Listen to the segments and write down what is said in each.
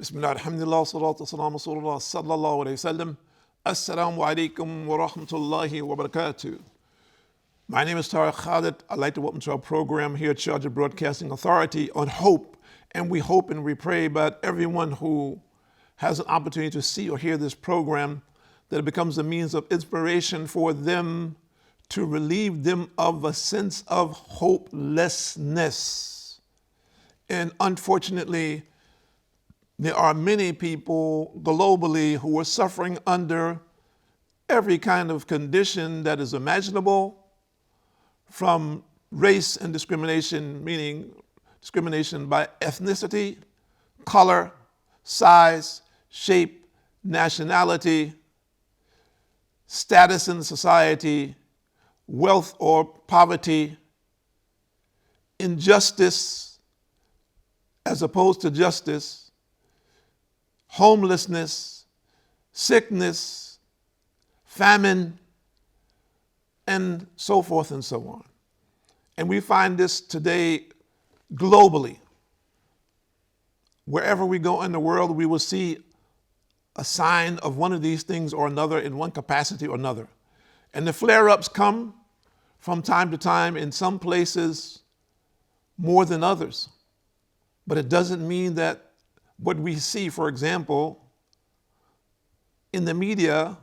Bismillah, alhamdulillah, salatu wassalamu rasulullah sallallahu alayhi wa sallam. Assalamu alaikum wa rahmatullahi wa barakatuh. My name is Tariq Khalid. I'd like to welcome to our program here at Sharjah Broadcasting Authority on hope. And we hope and we pray about everyone who has an opportunity to see or hear this program, that it becomes a means of inspiration for them to relieve them of a sense of hopelessness. And unfortunately, there are many people globally who are suffering under every kind of condition that is imaginable, from race and discrimination, meaning discrimination by ethnicity, color, size, shape, nationality, status in society, wealth or poverty, injustice as opposed to justice, homelessness, sickness, famine, and so forth and so on. And we find this today globally. Wherever we go in the world, we will see a sign of one of these things or another in one capacity or another. And the flare-ups come from time to time, in some places more than others. But it doesn't mean that what we see, for example, in the media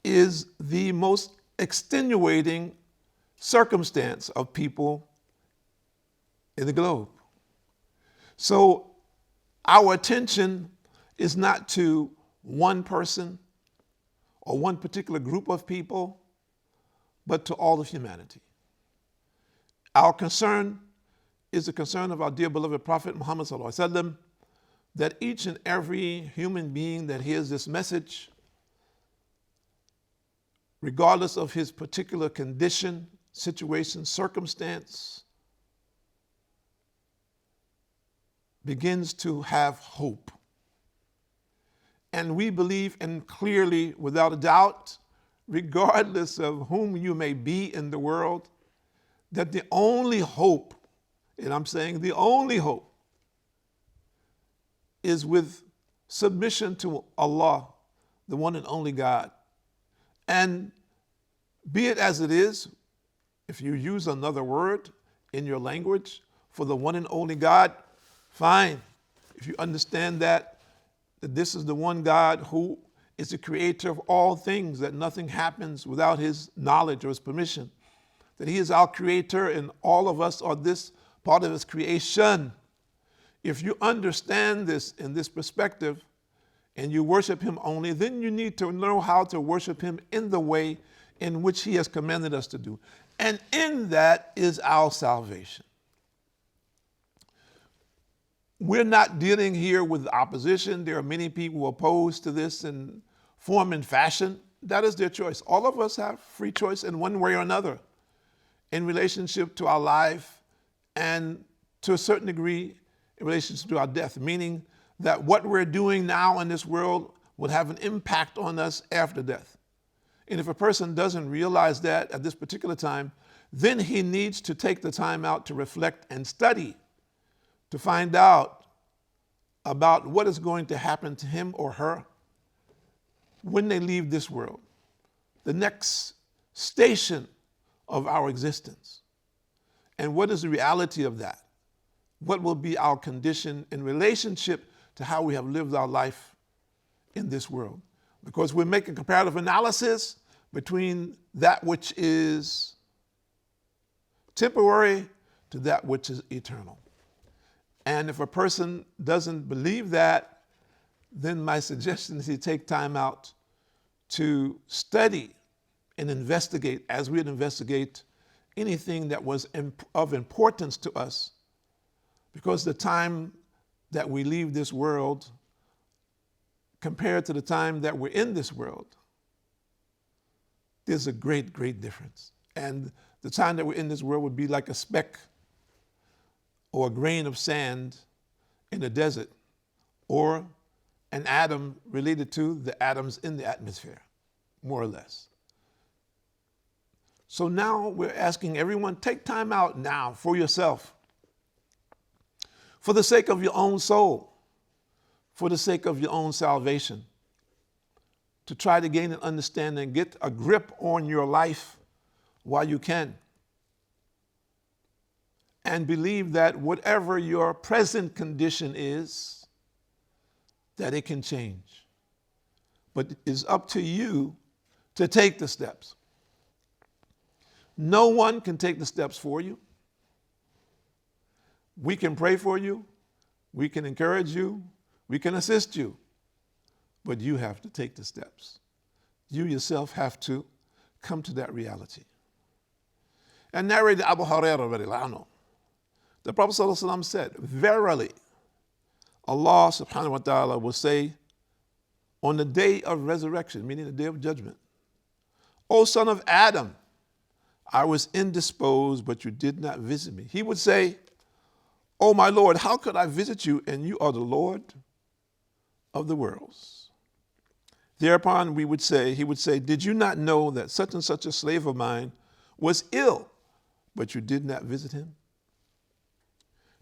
is the most extenuating circumstance of people in the globe. So our attention is not to one person or one particular group of people, but to all of humanity. Our concern is the concern of our dear beloved Prophet Muhammad sallallahu alaihi wasallam, that each and every human being that hears this message, regardless of his particular condition, situation, circumstance, begins to have hope. And we believe, and clearly, without a doubt, regardless of whom you may be in the world, that the only hope, and I'm saying the only hope, is with submission to Allah, the one and only God. And be it as it is, if you use another word in your language for the one and only God, fine. If you understand that this is the one God who is the creator of all things, that nothing happens without his knowledge or his permission, that he is our creator and all of us are this part of his creation. If you understand this in this perspective and you worship him only, then you need to know how to worship him in the way in which he has commanded us to do. And in that is our salvation. We're not dealing here with opposition. There are many people opposed to this in form and fashion. That is their choice. All of us have free choice in one way or another in relationship to our life and to a certain degree in relationship to our death, meaning that what we're doing now in this world will have an impact on us after death. And if a person doesn't realize that at this particular time, then he needs to take the time out to reflect and study, to find out about what is going to happen to him or her when they leave this world, the next station of our existence. And what is the reality of that? What will be our condition in relationship to how we have lived our life in this world? Because we're making comparative analysis between that which is temporary to that which is eternal. And if a person doesn't believe that, then my suggestion is he take time out to study and investigate, as we'd investigate anything that was of importance to us. Because the time that we leave this world compared to the time that we're in this world, there's a great, great difference. And the time that we're in this world would be like a speck or a grain of sand in a desert, or an atom related to the atoms in the atmosphere, more or less. So now we're asking everyone, take time out now for yourself, for the sake of your own soul, for the sake of your own salvation, to try to gain an understanding, get a grip on your life while you can, and believe that whatever your present condition is, that it can change. But it's up to you to take the steps. No one can take the steps for you. We can pray for you. We can encourage you. We can assist you. But you have to take the steps. You yourself have to come to that reality. And narrated Abu Hurairah, the Prophet ﷺ said, verily, Allah subhanahu wa ta'ala will say on the day of resurrection, meaning the day of judgment, O son of Adam, I was indisposed, but you did not visit me. He would say, O my Lord, how could I visit you, and you are the Lord of the worlds? Thereupon he would say, did you not know that such and such a slave of mine was ill, but you did not visit him?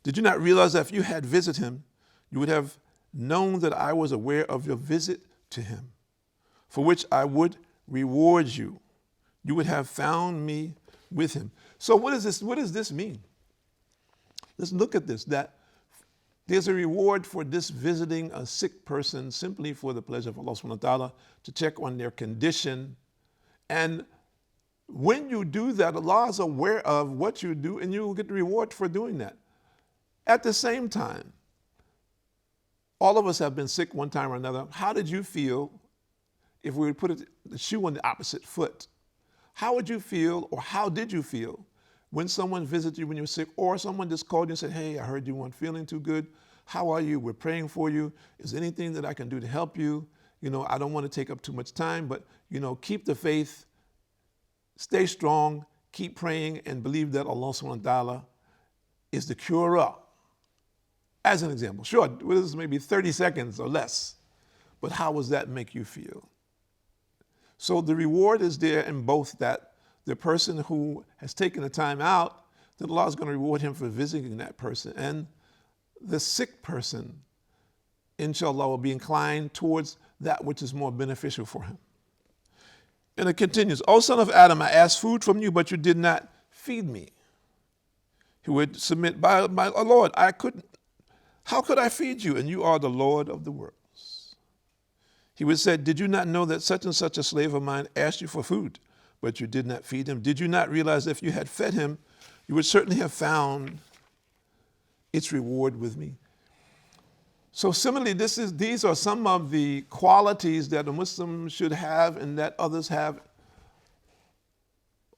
Did you not realize that if you had visited him, you would have known that I was aware of your visit to him, for which I would reward you? You would have found me with him. So what does this mean? Let's look at this, that there's a reward for this visiting a sick person simply for the pleasure of Allah subhanahu wa ta'ala, to check on their condition. And when you do that, Allah is aware of what you do, and you will get the reward for doing that. At the same time, all of us have been sick one time or another. How did you feel if we would put the shoe on the opposite foot? How would you feel, or how did you feel when someone visited you when you were sick, or someone just called you and said, hey, I heard you weren't feeling too good. How are you? We're praying for you. Is there anything that I can do to help you? I don't want to take up too much time, but, keep the faith, stay strong, keep praying, and believe that Allah subhanahu wa ta'ala is the curer. As an example, sure, this is maybe 30 seconds or less, but how does that make you feel? So the reward is there in both, that the person who has taken the time out, that Allah is going to reward him for visiting that person. And the sick person, inshallah, will be inclined towards that which is more beneficial for him. And it continues, O son of Adam, I asked food from you, but you did not feed me. He would submit, by my Lord, how could I feed you? And you are the Lord of the worlds. He would say, did you not know that such and such a slave of mine asked you for food, but you did not feed him? Did you not realize that if you had fed him, you would certainly have found its reward with me? So similarly, these are some of the qualities that a Muslim should have and that others have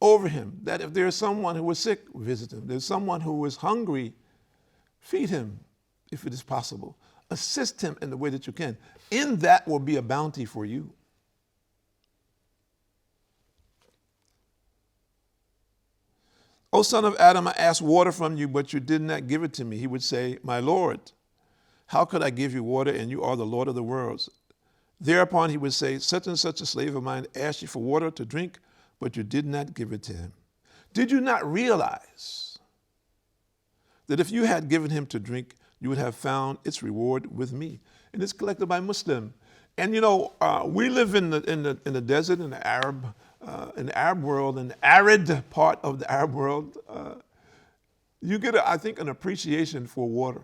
over him. That if there's someone who is sick, visit him. There's someone who is hungry, feed him if it is possible. Assist him in the way that you can. In that will be a bounty for you. O son of Adam, I asked water from you, but you did not give it to me. He would say, my Lord, how could I give you water, and you are the Lord of the worlds? Thereupon he would say, such and such a slave of mine asked you for water to drink, but you did not give it to him. Did you not realize that if you had given him to drink, you would have found its reward with me? And it's collected by Muslim. And we live in the desert, in the Arab world, in the arid part of the Arab world. You get, I think, an appreciation for water.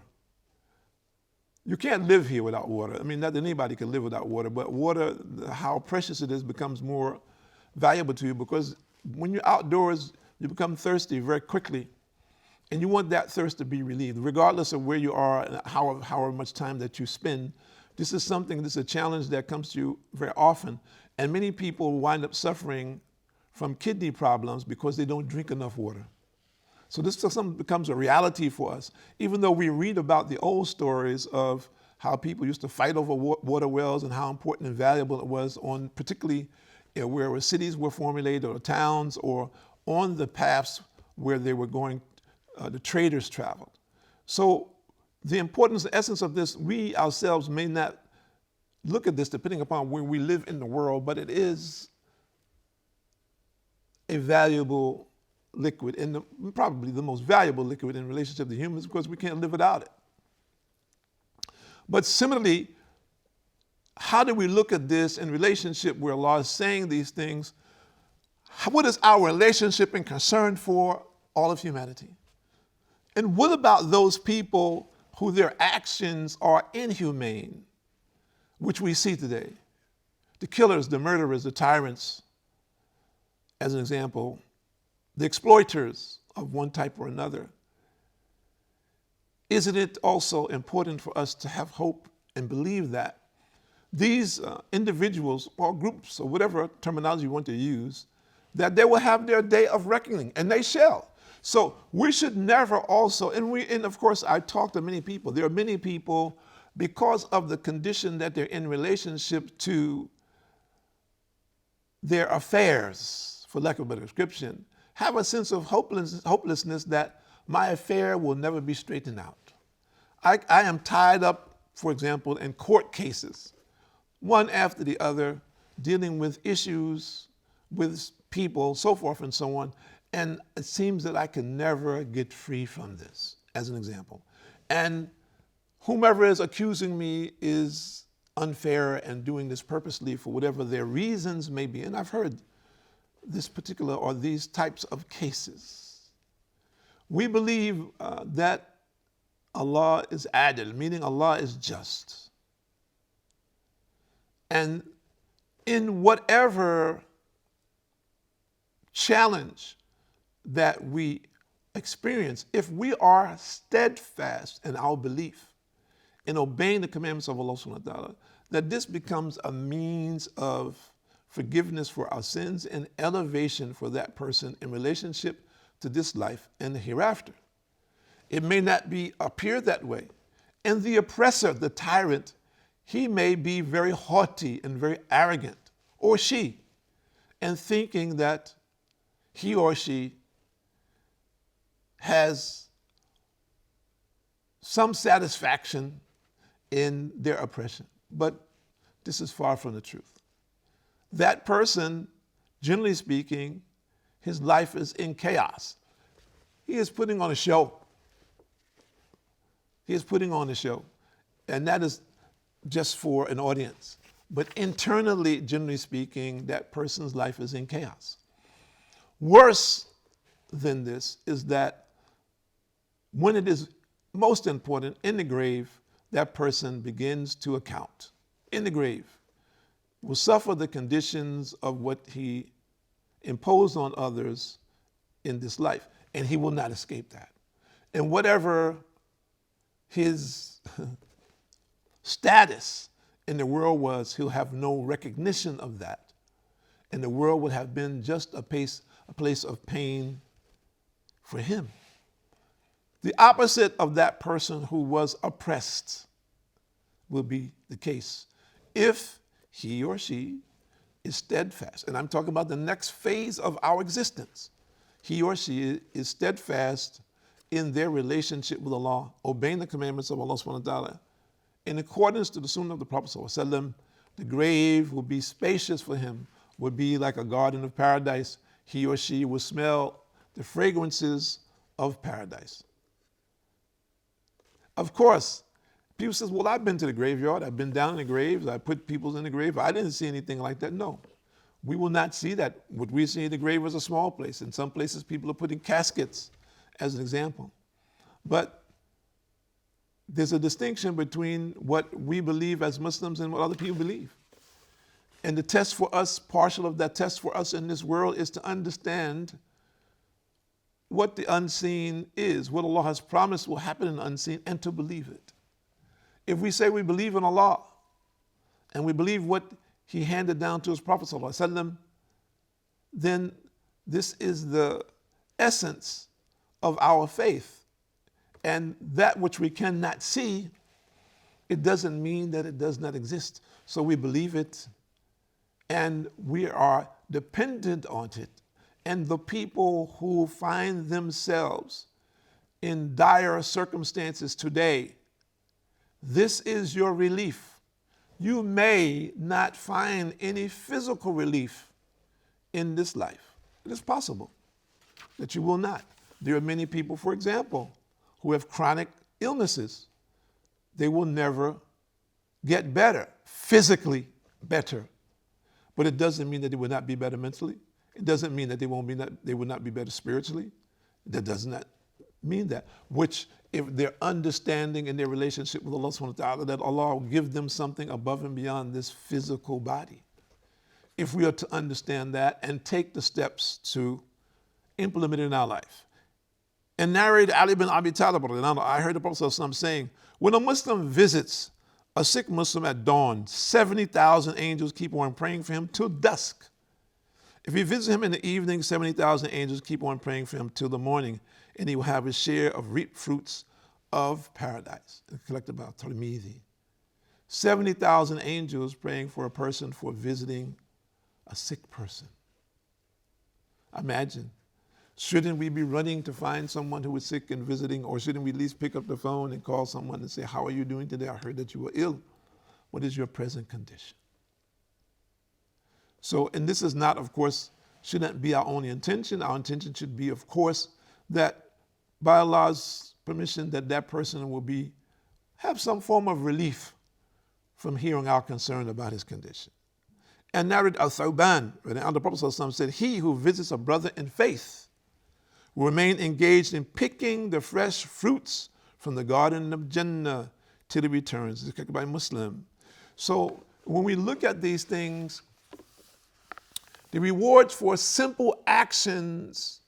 You can't live here without water. I mean, not that anybody can live without water, but water, how precious it is, becomes more valuable to you, because when you're outdoors, you become thirsty very quickly, and you want that thirst to be relieved, regardless of where you are and however much time that you spend. This is a challenge that comes to you very often, and many people wind up suffering from kidney problems because they don't drink enough water. So this becomes a reality for us, even though we read about the old stories of how people used to fight over water wells and how important and valuable it was, particularly where cities were formulated, or towns, or on the paths where they were going, the traders traveled. So the importance, the essence of this, we ourselves may not look at this depending upon where we live in the world, but it is a valuable liquid, and probably the most valuable liquid in relationship to humans, because we can't live without it. But similarly, how do we look at this in relationship where Allah is saying these things? What is our relationship and concern for all of humanity? And what about those people who their actions are inhumane, which we see today? The killers, the murderers, the tyrants, as an example, the exploiters of one type or another. Isn't it also important for us to have hope and believe that these individuals or groups or whatever terminology you want to use, that they will have their day of reckoning, and they shall. So we should never also, and of course I talk to many people, there are many people, because of the condition that they're in relationship to their affairs, for lack of a better description, have a sense of hopelessness that my affair will never be straightened out. I am tied up, for example, in court cases, one after the other, dealing with issues with people, so forth and so on, and it seems that I can never get free from this, as an example. And whomever is accusing me is unfair and doing this purposely for whatever their reasons may be. And I've heard this particular or these types of cases. We believe that Allah is adil, meaning Allah is just. And in whatever challenge that we experience, if we are steadfast in our belief in obeying the commandments of Allah subhanahu wa ta'ala, that this becomes a means of forgiveness for our sins and elevation for that person in relationship to this life and the hereafter. It may not appear that way. And the oppressor, the tyrant, he may be very haughty and very arrogant, or she, and thinking that he or she has some satisfaction in their oppression. But this is far from the truth. That person, generally speaking, his life is in chaos. He is putting on a show. He is putting on a show. And that is just for an audience. But internally, generally speaking, that person's life is in chaos. Worse than this is that when it is most important, in the grave, that person begins to account. In the grave, will suffer the conditions of what he imposed on others in this life, and he will not escape that. And whatever his status in the world was, he'll have no recognition of that. And the world would have been just a place of pain for him. The opposite of that person who was oppressed will be the case if he or she is steadfast. And I'm talking about the next phase of our existence. He or she is steadfast in their relationship with Allah, obeying the commandments of Allah subhanahu wa ta'ala. In accordance to the sunnah of the Prophet sallallahu alaihi wasallam, the grave will be spacious for him, would be like a garden of paradise. He or she will smell the fragrances of paradise. Of course, people say, well, I've been to the graveyard. I've been down in the graves. I put people in the grave. I didn't see anything like that. No, we will not see that. What we see in the grave is a small place. In some places, people are putting caskets, as an example. But there's a distinction between what we believe as Muslims and what other people believe. And the test for us, partial of that test for us in this world, is to understand what the unseen is, what Allah has promised will happen in the unseen, and to believe it. If we say we believe in Allah and we believe what He handed down to His Prophet ﷺ, then this is the essence of our faith. And that which we cannot see, it doesn't mean that it does not exist. So we believe it and we are dependent on it. And the people who find themselves in dire circumstances today, this is your relief. You may not find any physical relief in this life. It is possible that you will not. There are many people, for example, who have chronic illnesses. They will never get better. physically better. But it doesn't mean that they will not be better mentally. It doesn't mean that they will not be better spiritually. That does not mean that. Which, if their understanding and their relationship with Allah subhanahu wa ta'ala, that Allah will give them something above and beyond this physical body. If we are to understand that and take the steps to implement it in our life. And narrated Ali bin Abi Talib, I heard the Prophet ﷺ saying, when a Muslim visits a sick Muslim at dawn, 70,000 angels keep on praying for him till dusk. If he visits him in the evening, 70,000 angels keep on praying for him till the morning, and he will have his share of reaped fruits of paradise. Collected by Tirmidhi. 70,000 angels praying for a person for visiting a sick person. Imagine. Shouldn't we be running to find someone who is sick and visiting, or shouldn't we at least pick up the phone and call someone and say, how are you doing today? I heard that you were ill. What is your present condition? So, and this is not, of course, shouldn't be our only intention. Our intention should be, of course, that by Allah's permission, that person will have some form of relief from hearing our concern about his condition. And narrated Al-Thawban, the Prophet ﷺ said, he who visits a brother in faith will remain engaged in picking the fresh fruits from the garden of Jannah till he returns. This is by a Muslim. So when we look at these things, the rewards for simple actions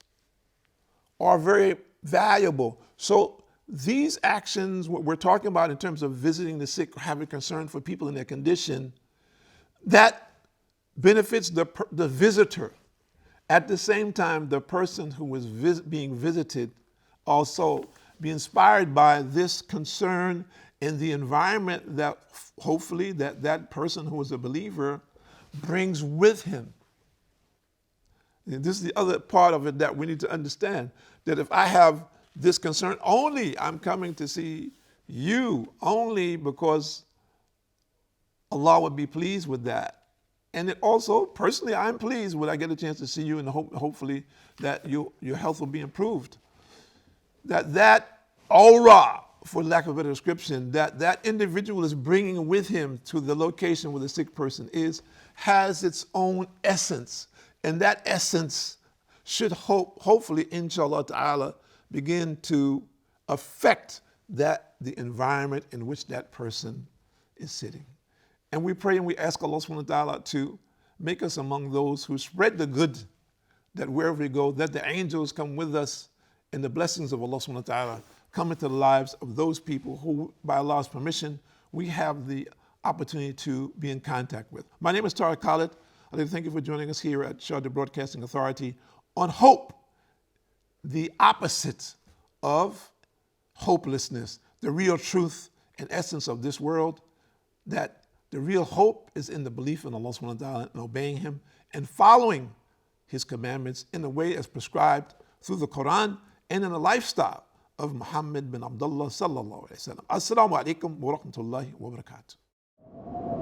are very valuable. So these actions, what we're talking about in terms of visiting the sick, having concern for people in their condition, that benefits the visitor. At the same time, the person who is being visited also be inspired by this concern in the environment that hopefully that person who is a believer brings with him. And this is the other part of it that we need to understand, that if I have this concern, only I'm coming to see you, only because Allah would be pleased with that. And it also, personally, I'm pleased when I get a chance to see you, and hopefully that your health will be improved. That aura, for lack of a better description, that individual is bringing with him to the location where the sick person is, has its own essence. And that essence should hopefully, inshallah ta'ala, begin to affect the environment in which that person is sitting. And we pray and we ask Allah subhanahu wa ta'ala to make us among those who spread the good, that wherever we go, that the angels come with us, and the blessings of Allah subhanahu wa ta'ala come into the lives of those people who, by Allah's permission, we have the opportunity to be in contact with. My name is Tariq Khalid. I'd like to thank you for joining us here at Sharjah Broadcasting Authority on hope, the opposite of hopelessness, the real truth and essence of this world, that the real hope is in the belief in Allah subhanahu wa ta'ala and obeying Him and following His commandments in a way as prescribed through the Quran and in the lifestyle of Muhammad bin Abdullah sallallahu alayhi wa sallam. Assalamu alaikum wa rahmatullahi wa barakatuh.